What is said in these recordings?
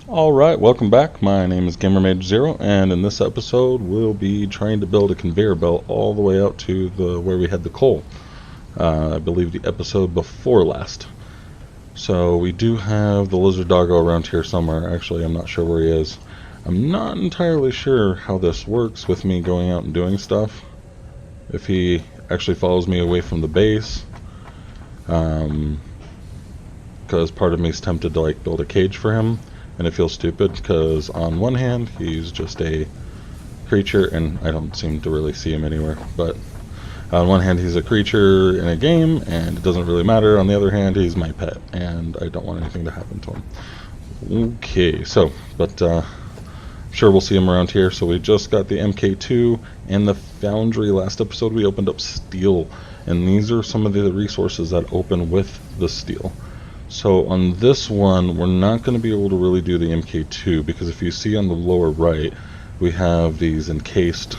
Alright, welcome back. My name is GamerMage0, and in this episode we'll be trying to build a conveyor belt all the way out to where we had the coal. I believe the episode before last. So we do have the lizard doggo around here somewhere. Actually, I'm not sure where he is. I'm not entirely sure how this works with me going out and doing stuff. If he actually follows me away from the base. Because part of me is tempted to build a cage for him. And it feels stupid because on one hand he's just a creature, and I don't seem to really see him anywhere, but on one hand he's a creature in a game and it doesn't really matter. On the other hand, he's my pet and I don't want anything to happen to him. Okay, so but I'm sure we'll see him around here. So we just got the MK2 and the foundry. Last episode we opened up steel, and these are some of the resources that open with the steel. So on this one, we're not going to be able to really do the MK2, because if you see on the lower right, we have these encased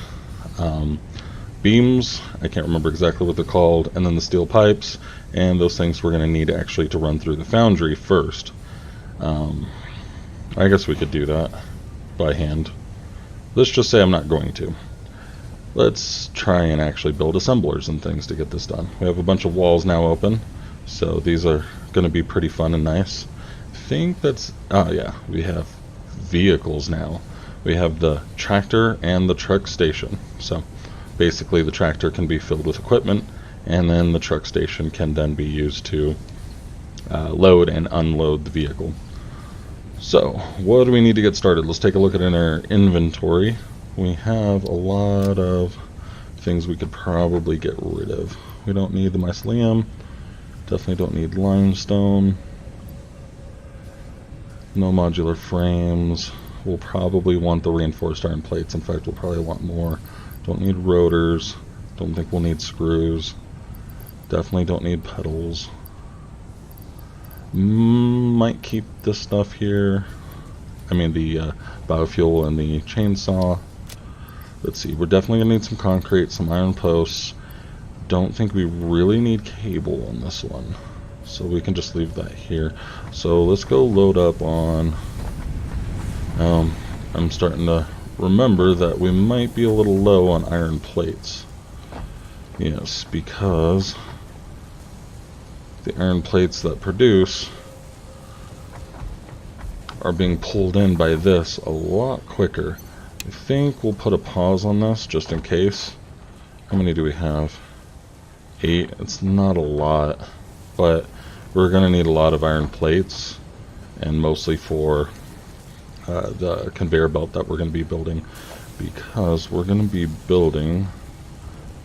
beams. I can't remember exactly what they're called, and then the steel pipes, and those things we're going to need actually to run through the foundry first. I guess we could do that by hand. Let's just say I'm not going to. Let's try and actually build assemblers and things to get this done. We have a bunch of walls now open, so these are going to be pretty fun and nice. I think that's, yeah, we have vehicles now. We have the tractor and the truck station. So basically the tractor can be filled with equipment, and then the truck station can then be used to load and unload the vehicle. So what do we need to get started? Let's take a look at our inventory. We have a lot of things we could probably get rid of. We don't need the mycelium. Definitely don't need limestone. No modular frames. We'll probably want the reinforced iron plates. In fact, we'll probably want more. Don't need rotors. Don't think we'll need screws. Definitely don't need pedals. Might keep this stuff here. I mean the biofuel and the chainsaw. Let's see, we're definitely going to need some concrete, some iron posts. Don't think we really need cable on this one, so we can just leave that here. So let's go load up on I'm starting to remember that we might be a little low on iron plates. Yes, because the iron plates that produce are being pulled in by this a lot quicker. I think we'll put a pause on this just in case. How many do we have? 8. It's not a lot, but we're going to need a lot of iron plates, and mostly for the conveyor belt that we're going to be building, because we're going to be building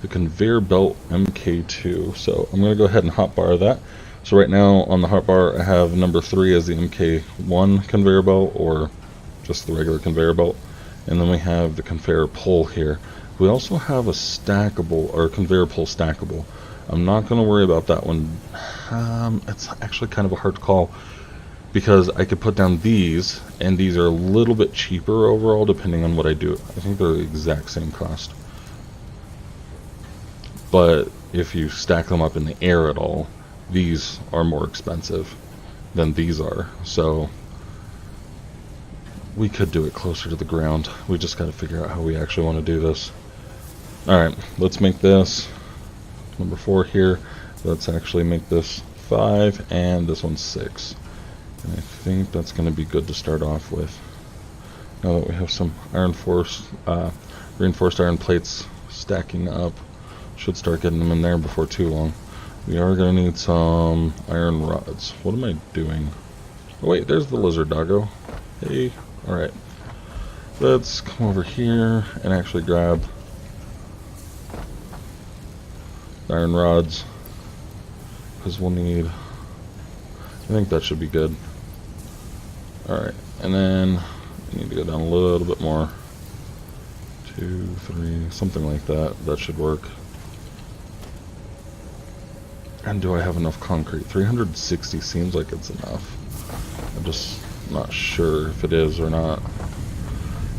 the conveyor belt MK2. So I'm going to go ahead and hotbar that. So right now on the hotbar I have number 3 as the MK1 conveyor belt, or just the regular conveyor belt, and then we have the conveyor pull here. We also have a stackable, or conveyor pull stackable. I'm not going to worry about that one. It's actually kind of a hard call, because I could put down these, and these are a little bit cheaper overall depending on what I do. I think they're the exact same cost. But if you stack them up in the air at all, these are more expensive than these are. So we could do it closer to the ground. We just got to figure out how we actually want to do this. Alright, let's make this number 4 here. Let's actually make this 5, and this one's 6. And I think that's going to be good to start off with. Now that we have some reinforced iron plates stacking up, should start getting them in there before too long. We are going to need some iron rods. What am I doing? Oh wait, there's the lizard doggo. Hey, alright. Let's come over here and actually grab iron rods, because we'll need, I think that should be good. Alright, and then we need to go down a little bit more. 2, 3, something like that. That should work. And do I have enough concrete? 360 seems like it's enough. I'm just not sure if it is or not.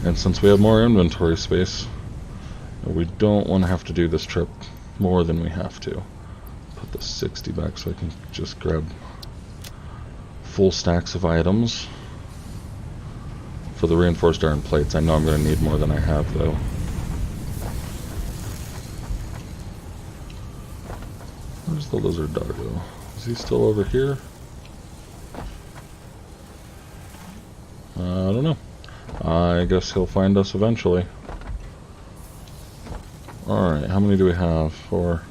And since we have more inventory space, we don't want to have to do this trip more than we have to. Put the 60 back so I can just grab full stacks of items. for the reinforced iron plates. I know I'm going to need more than I have, though. Where's the lizard doggo? Is he still over here? I don't know. I guess he'll find us eventually. Alright, how many do we have? 4.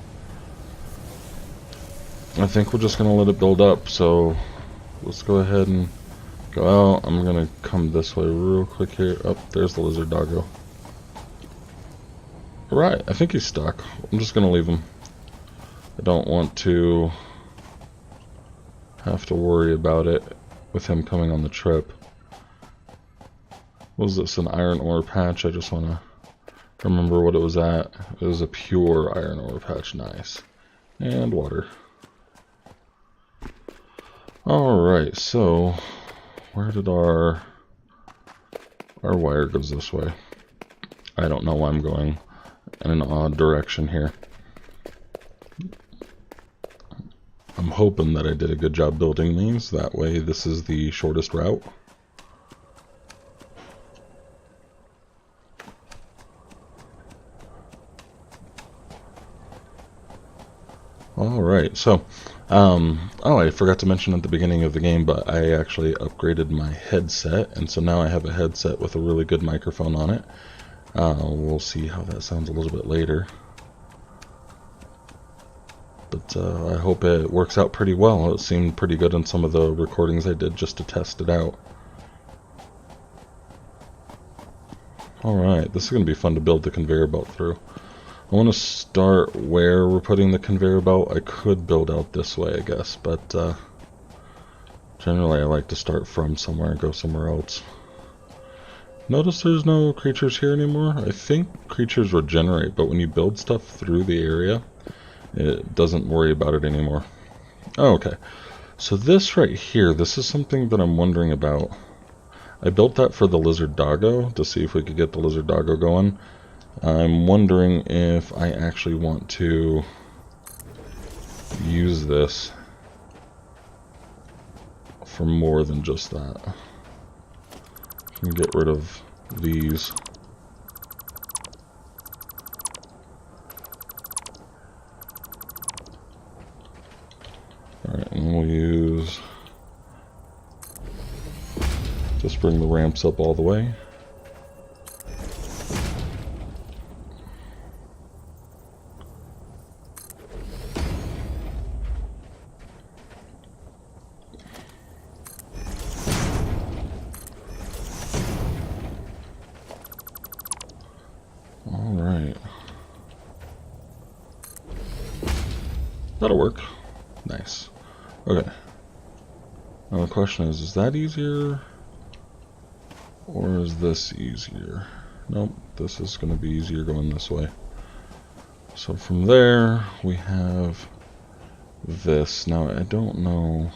I think we're just going to let it build up, so let's go ahead and go out. I'm going to come this way real quick here. Oh, there's the lizard doggo. Right, I think he's stuck. I'm just going to leave him. I don't want to have to worry about it with him coming on the trip. Was this an iron ore patch? I just want to remember what it was at. It was a pure iron ore patch. Nice. And water. Alright, so where did our wire goes this way? I don't know why I'm going in an odd direction here. I'm hoping that I did a good job building these. That way this is the shortest route. Alright, so, oh, I forgot to mention at the beginning of the game, but I actually upgraded my headset, and so now I have a headset with a really good microphone on it. We'll see how that sounds a little bit later. But I hope it works out pretty well. It seemed pretty good in some of the recordings I did just to test it out. Alright, this is going to be fun to build the conveyor belt through. I want to start where we're putting the conveyor belt. I could build out this way, I guess, but generally I like to start from somewhere and go somewhere else. Notice there's no creatures here anymore. I think creatures regenerate, but when you build stuff through the area, it doesn't worry about it anymore. Oh, okay. So this right here, this is something that I'm wondering about. I built that for the lizard doggo to see if we could get the lizard doggo going. I'm wondering if I actually want to use this for more than just that. I can get rid of these. Alright, and we'll use... just bring the ramps up all the way. That'll work. Nice. Okay. Now the question is that easier? Or is this easier? Nope, this is going to be easier going this way. So from there, we have this. Now I don't know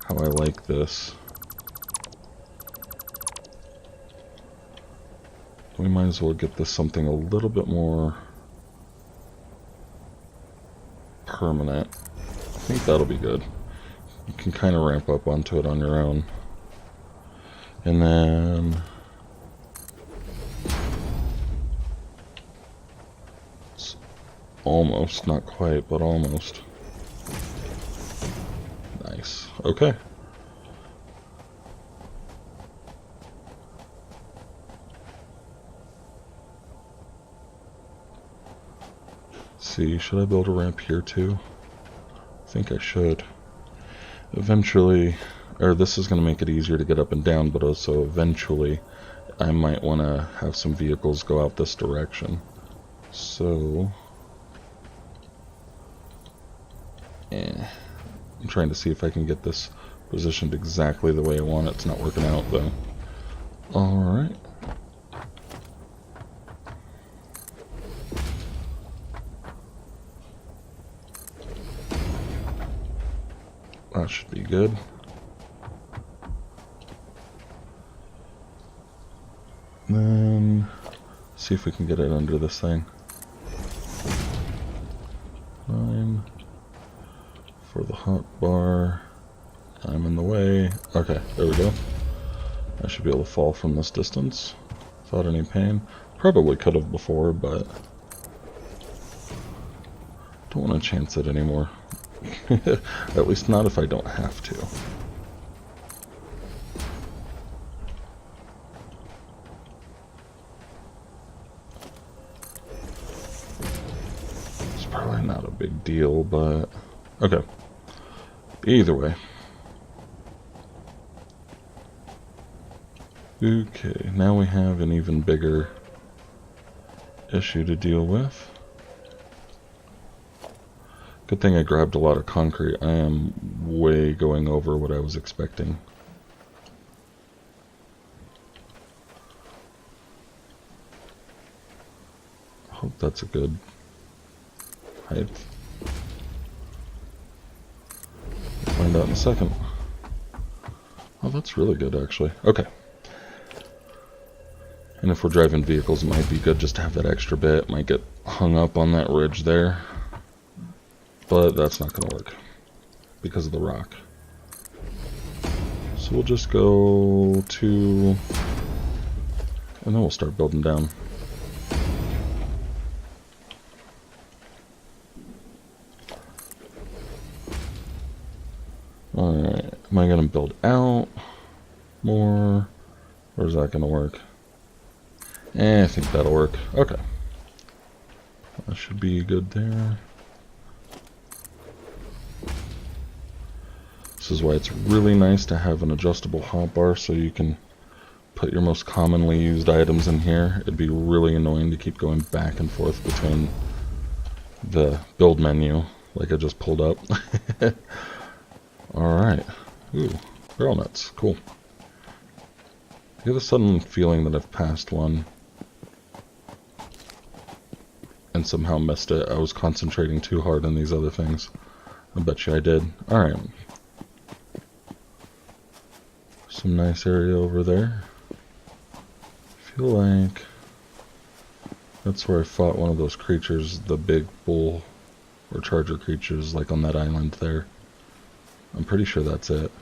how I like this. We might as well get this something a little bit more permanent. I think that'll be good. You can kind of ramp up onto it on your own. And then it's almost, not quite, but almost. Nice. Okay. See, should I build a ramp here too? I think I should. Eventually, or this is going to make it easier to get up and down, but also eventually I might want to have some vehicles go out this direction. So, I'm trying to see if I can get this positioned exactly the way I want it. It's not working out though. Alright. That should be good. Then see if we can get it under this thing. 9 for the hot bar. I'm in the way. Okay, there we go. I should be able to fall from this distance without any pain. Probably could have before, but don't want to chance it anymore. At least not if I don't have to. It's probably not a big deal, but okay. Either way. Okay, now we have an even bigger issue to deal with. Good thing I grabbed a lot of concrete. I am way going over what I was expecting. Hope that's a good height. We'll find out in a second. Oh, that's really good actually. Okay. And if we're driving vehicles, it might be good just to have that extra bit. Might get hung up on that ridge there. But that's not going to work because of the rock. So we'll just go to... and then we'll start building down. Alright, am I going to build out more? Or is that going to work? I think that'll work. Okay. That should be good there. This is why it's really nice to have an adjustable hotbar so you can put your most commonly used items in here. It'd be really annoying to keep going back and forth between the build menu like I just pulled up. Alright. Ooh, barrel nuts. Cool. I get a sudden feeling that I've passed one and somehow missed it. I was concentrating too hard on these other things. I bet you I did. Alright. Some nice area over there. I feel like that's where I fought one of those creatures, the big bull or charger creatures, like on that island there. I'm pretty sure that's it.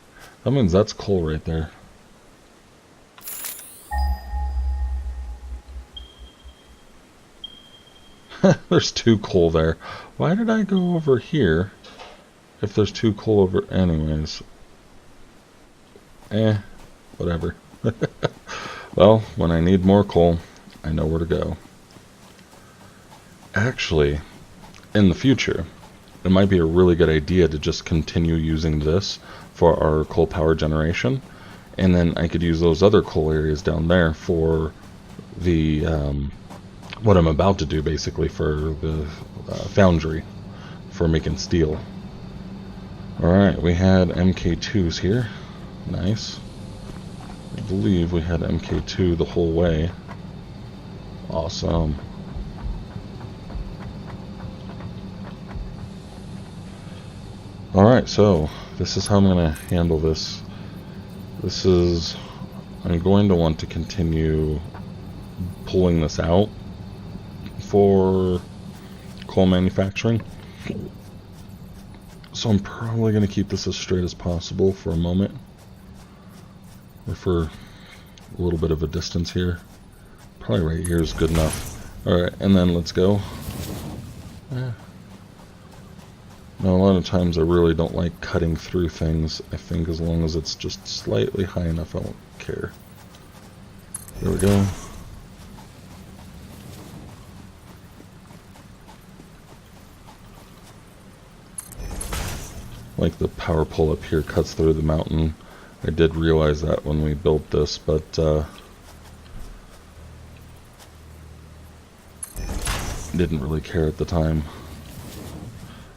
That means that's coal right there. There's 2 coal there. Why did I go over here if there's 2 coal over anyways? Whatever. Well, when I need more coal, I know where to go. Actually, in the future, it might be a really good idea to just continue using this for our coal power generation, and then I could use those other coal areas down there for the what I'm about to do, basically, for the foundry for making steel. Alright, we had MK2s here. Nice. I believe we had MK2 the whole way. Awesome. Alright, so this is how I'm going to handle this. I'm going to want to continue pulling this out for coal manufacturing. So I'm probably going to keep this as straight as possible for a moment. Or for a little bit of a distance here. Probably right here is good enough. Alright, and then let's go. Now, a lot of times I really don't like cutting through things. I think as long as it's just slightly high enough, I won't care. There we go. Like the power pole up here cuts through the mountain. I did realize that when we built this, but didn't really care at the time.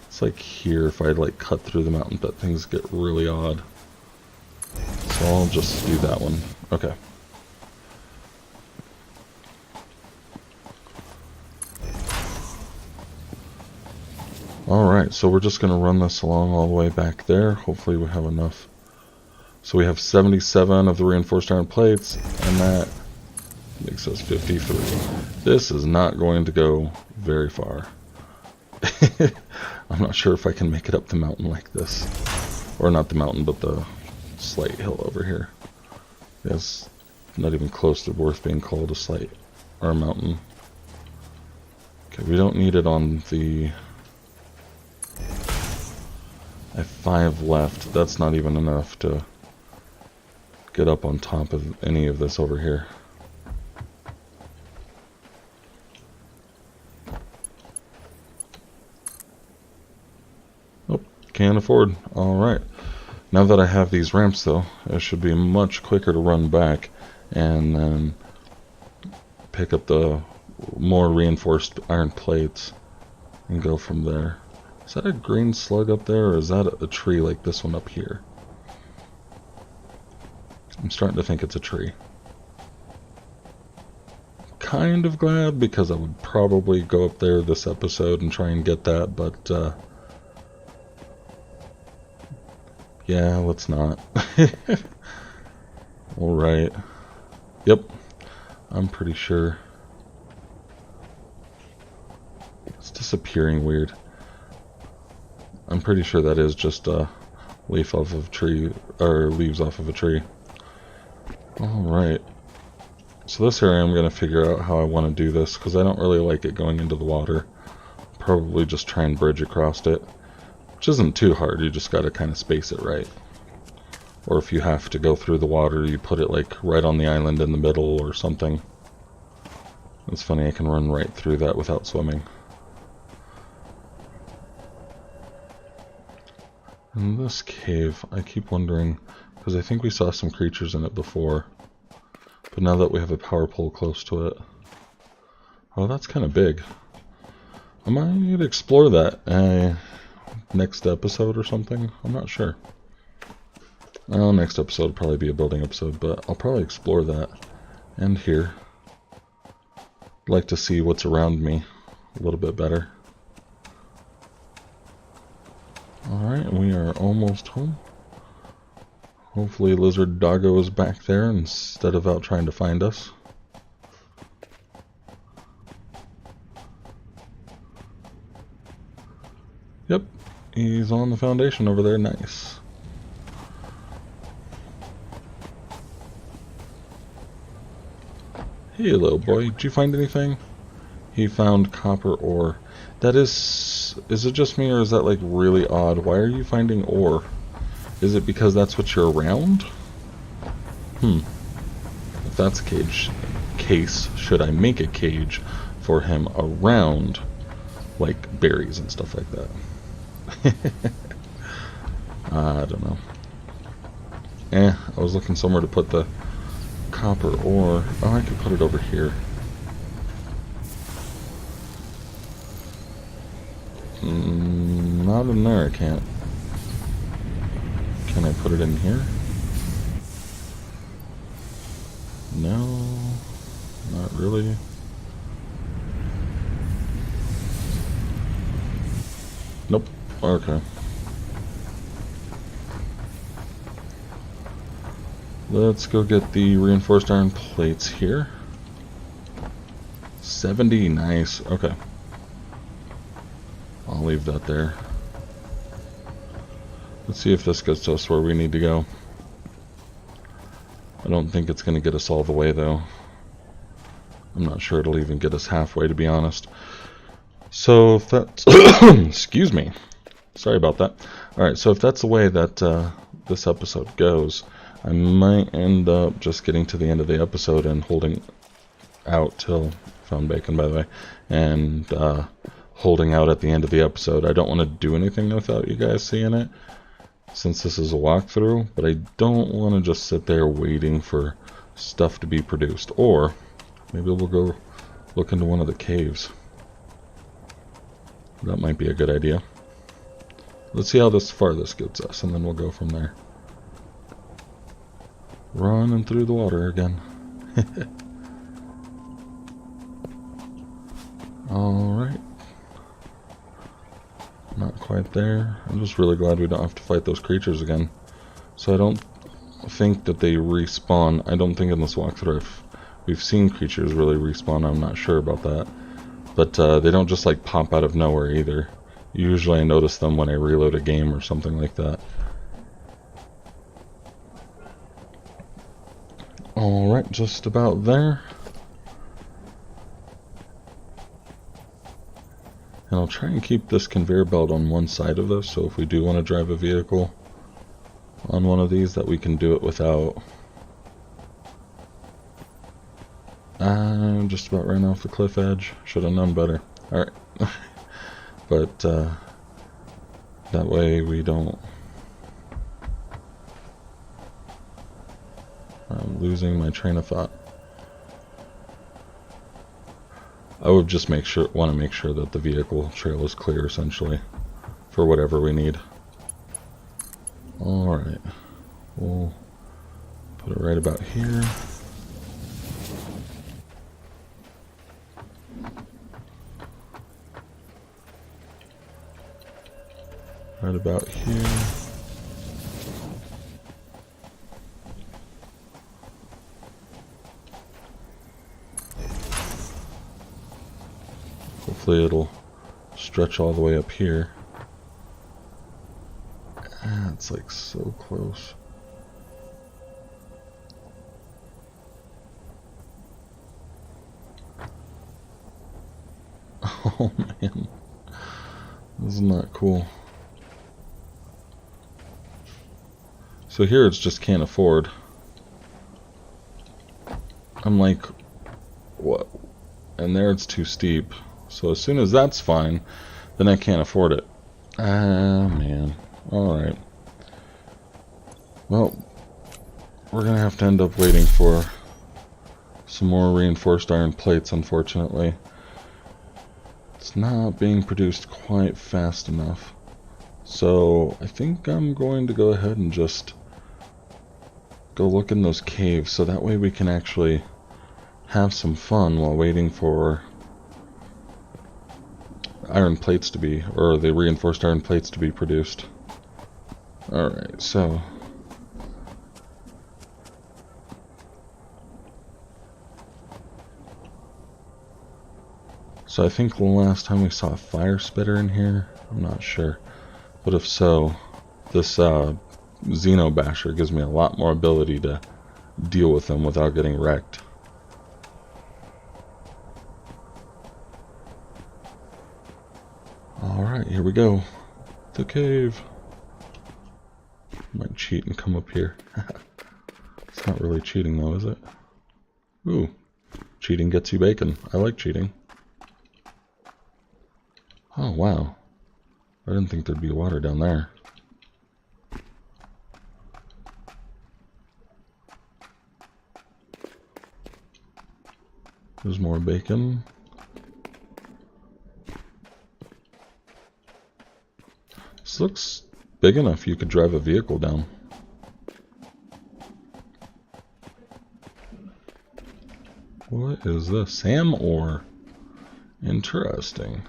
It's like here, if I like cut through the mountain, but things get really odd. So I'll just do that one. Okay. Alright, so we're just going to run this along all the way back there. Hopefully we have enough. So we have 77 of the reinforced iron plates, and that makes us 53. This is not going to go very far. I'm not sure if I can make it up the mountain like this. Or not the mountain, but the slight hill over here. Yes, Not even close to worth being called a site or a mountain. Okay, we don't need it on the... I have 5 left. That's not even enough to get up on top of any of this over here. Oh, can't afford. Alright. Now that I have these ramps though, it should be much quicker to run back and then pick up the more reinforced iron plates and go from there. Is that a green slug up there, or is that a tree like this one up here? I'm starting to think it's a tree. Kind of glad, because I would probably go up there this episode and try and get that, but yeah, let's not. Alright. Yep. I'm pretty sure. It's disappearing weird. I'm pretty sure that is just a leaf off of a tree, or leaves off of a tree. Alright. So this area I'm going to figure out how I want to do this, because I don't really like it going into the water. Probably just try and bridge across it. Which isn't too hard, you just got to kind of space it right. Or if you have to go through the water, you put it like right on the island in the middle or something. It's funny, I can run right through that without swimming. In this cave, I keep wondering, because I think we saw some creatures in it before. But now that we have a power pole close to it... Oh, that's kind of big. I might explore that next episode or something. I'm not sure. Well, next episode will probably be a building episode, but I'll probably explore that. And here. I'd like to see what's around me a little bit better. Alright, we are almost home. Hopefully Lizard Doggo is back there instead of out trying to find us. Yep, he's on the foundation over there, nice. Hey little boy, did you find anything? He found copper ore. That is it just me, or is that like really odd? Why are you finding ore? Is it because that's what you're around? If that's a case, should I make a cage for him around, like berries and stuff like that? I don't know. I was looking somewhere to put the copper ore. Oh, I could put it over here. Not in there, I can't. Can I put it in here? No, not really. Nope. Okay. Let's go get the reinforced iron plates here. 70, nice. Okay. I'll leave that there. Let's see if this gets us where we need to go. I don't think it's going to get us all the way, though. I'm not sure it'll even get us halfway, to be honest. So if that's... Excuse me. Sorry about that. Alright, so if that's the way that this episode goes, I might end up just getting to the end of the episode and holding out till... Found bacon, by the way. And holding out at the end of the episode. I don't want to do anything without you guys seeing it, since this is a walkthrough, but I don't want to just sit there waiting for stuff to be produced. Or maybe we'll go look into one of the caves. That might be a good idea. Let's see how far this gets us, and then we'll go from there. Running through the water again. Alright. Not quite there. I'm just really glad we don't have to fight those creatures again. So I don't think that they respawn. I don't think in this walkthrough we've seen creatures really respawn. I'm not sure about that. But they don't just like pop out of nowhere either. Usually I notice them when I reload a game or something like that. Alright, just about there. And I'll try and keep this conveyor belt on one side of this, so if we do want to drive a vehicle on one of these, that we can do it without... I'm just about ran off the cliff edge. Should have known better. Alright. But, that way we don't... I'm losing my train of thought. I would just want to make sure that the vehicle trail is clear, essentially, for whatever we need. Alright. We'll put it right about here. Right about here. Hopefully it'll stretch all the way up here. Ah, it's like so close. Oh man, this is not cool. So here it's just can't afford. I'm like, what? And there it's too steep. So as soon as that's fine, then I can't afford it. Ah, man. Alright. Well, we're gonna have to end up waiting for some more reinforced iron plates, unfortunately. It's not being produced quite fast enough. So I think I'm going to go ahead and just go look in those caves, so that way we can actually have some fun while waiting for iron plates to be, or the reinforced iron plates to be produced. Alright, so I think the last time we saw a fire spitter in here, I'm not sure, but if so, this Xeno Basher gives me a lot more ability to deal with them without getting wrecked. Alright, here we go. The cave. Might cheat and come up here. It's not really cheating though, is it? Ooh. Cheating gets you bacon. I like cheating. Oh wow. I didn't think there'd be water down there. There's more bacon. This looks big enough you could drive a vehicle down. What is this? S.A.M Ore. Interesting.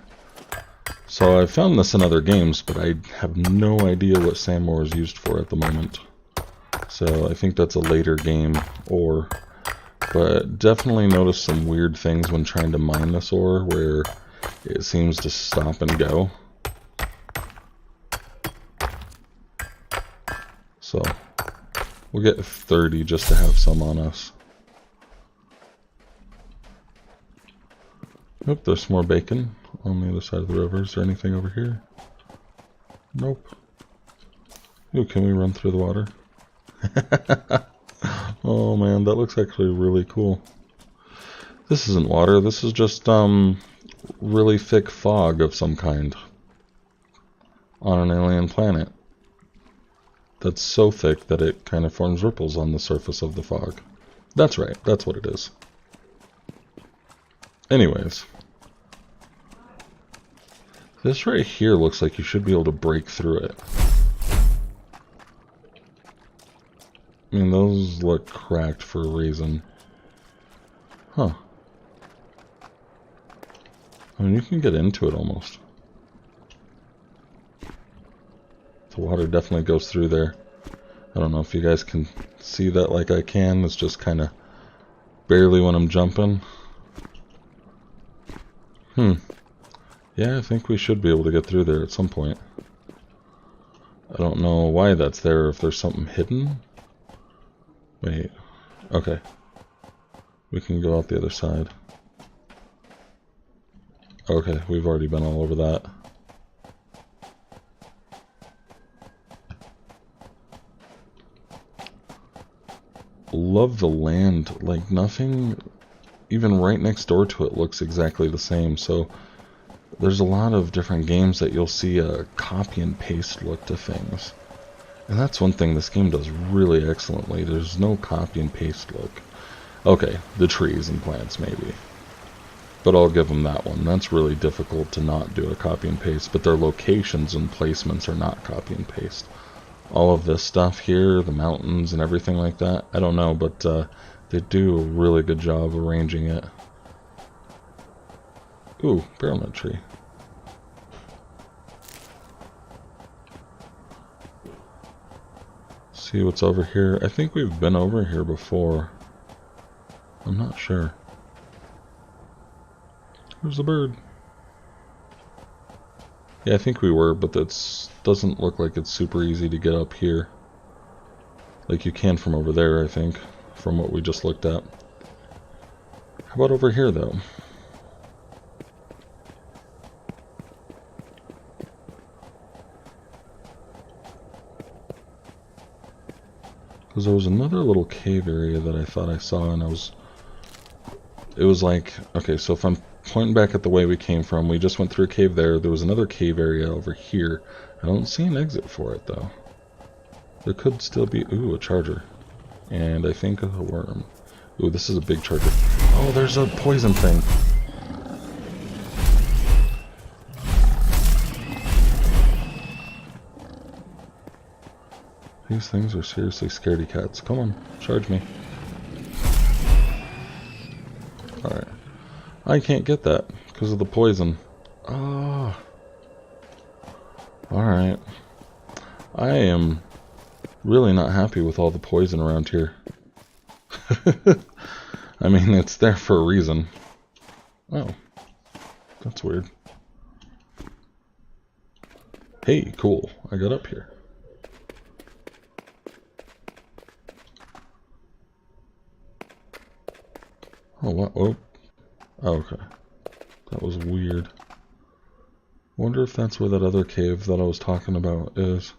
So I've found this in other games, but I have no idea what S.A.M Ore is used for at the moment. So I think that's a later game ore. But definitely noticed some weird things when trying to mine this ore, where it seems to stop and go. So we'll get 30 just to have some on us. Nope, there's more bacon on the other side of the river. Is there anything over here? Nope. Ooh, can we run through the water? Oh man, that looks actually really cool. This isn't water, this is just really thick fog of some kind on an alien planet. That's so thick that it kind of forms ripples on the surface of the fog. That's right, that's what it is. Anyways. This right here looks like you should be able to break through it. I mean, those look cracked for a reason. Huh. I mean, you can get into it almost. The water definitely goes through there. I don't know if you guys can see that like I can. It's just kind of barely when I'm jumping. Yeah, I think we should be able to get through there at some point. I don't know why that's there, if there's something hidden. Wait. Okay. We can go out the other side. Okay, we've already been all over that. Love the land. Like, nothing, even right next door to it, looks exactly the same. So there's a lot of different games that you'll see a copy and paste look to things. And that's one thing this game does really excellently. There's no copy and paste look. Okay, the trees and plants maybe. But I'll give them that one. That's really difficult to not do a copy and paste. But their locations and placements are not copy and paste. All of this stuff here, the mountains and everything like that, I don't know, but they do a really good job arranging it. Ooh, barrel nut tree. See what's over here. I think we've been over here before. I'm not sure. Where's the bird? Yeah, I think we were, but that doesn't look like it's super easy to get up here. Like you can from over there, I think, from what we just looked at. How about over here, though? Because there was another little cave area that I thought I saw, and it was like, okay, so if I'm pointing back at the way we came from, we just went through a cave there. There was another cave area over here. I don't see an exit for it, though. There could still be, ooh, a charger. And I think a worm. Ooh, this is a big charger. Oh, there's a poison thing. These things are seriously scaredy cats. Come on, charge me. Alright. I can't get that because of the poison. Ah. Alright. I am really not happy with all the poison around here. I mean, it's there for a reason. Oh. That's weird. Hey, cool. I got up here. Oh, what? Oh. Oh, okay. That was weird. Wonder if that's where that other cave that I was talking about is.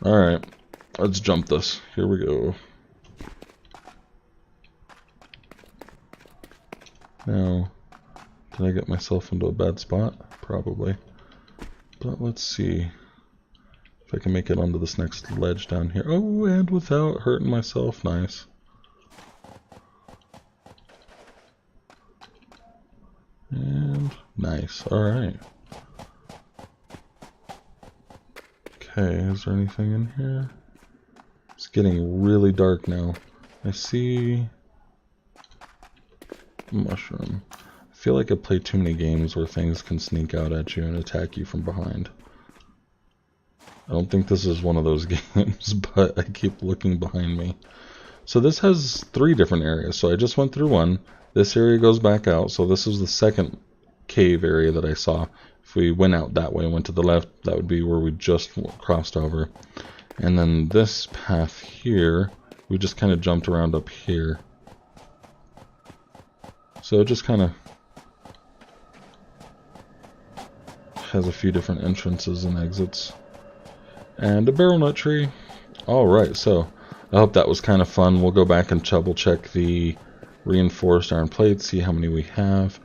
Alright. Let's jump this. Here we go. Now, did I get myself into a bad spot? Probably. But let's see if I can make it onto this next ledge down here. Oh, and without hurting myself. Nice. And nice. Alright. Okay, is there anything in here? It's getting really dark now. I see a mushroom. I feel like I play too many games where things can sneak out at you and attack you from behind. I don't think this is one of those games, but I keep looking behind me. So this has 3 different areas. So I just went through one. This area goes back out, so this is the second cave area that I saw. If we went out that way and went to the left, that would be where we just crossed over. And then this path here, we just kind of jumped around up here. So it just kind of has a few different entrances and exits. And a barrel nut tree. Alright, so I hope that was kind of fun. We'll go back and double check the reinforced iron plates, see how many we have.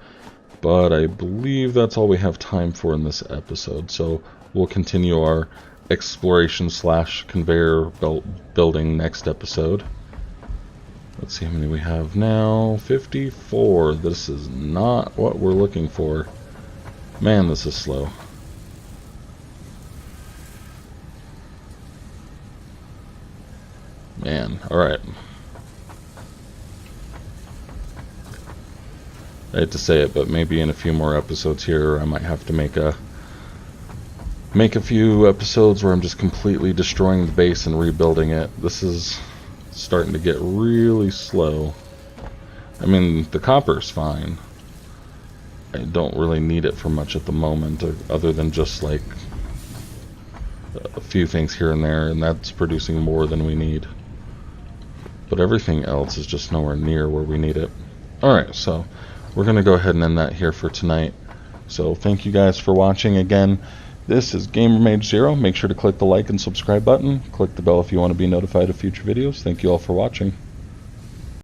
But I believe that's all we have time for in this episode. So we'll continue our exploration / conveyor belt building next episode. Let's see how many we have now. 54. This is not what we're looking for. Man, this is slow. Man, alright. I hate to say it, but maybe in a few more episodes here, I might have to make a few episodes where I'm just completely destroying the base and rebuilding it. This is starting to get really slow. I mean, the copper's fine. I don't really need it for much at the moment, other than just like a few things here and there, and that's producing more than we need. but everything else is just nowhere near where we need it. Alright, so we're going to go ahead and end that here for tonight. So thank you guys for watching again. This is GamerMage0. Make sure to click the like and subscribe button. Click the bell if you want to be notified of future videos. Thank you all for watching.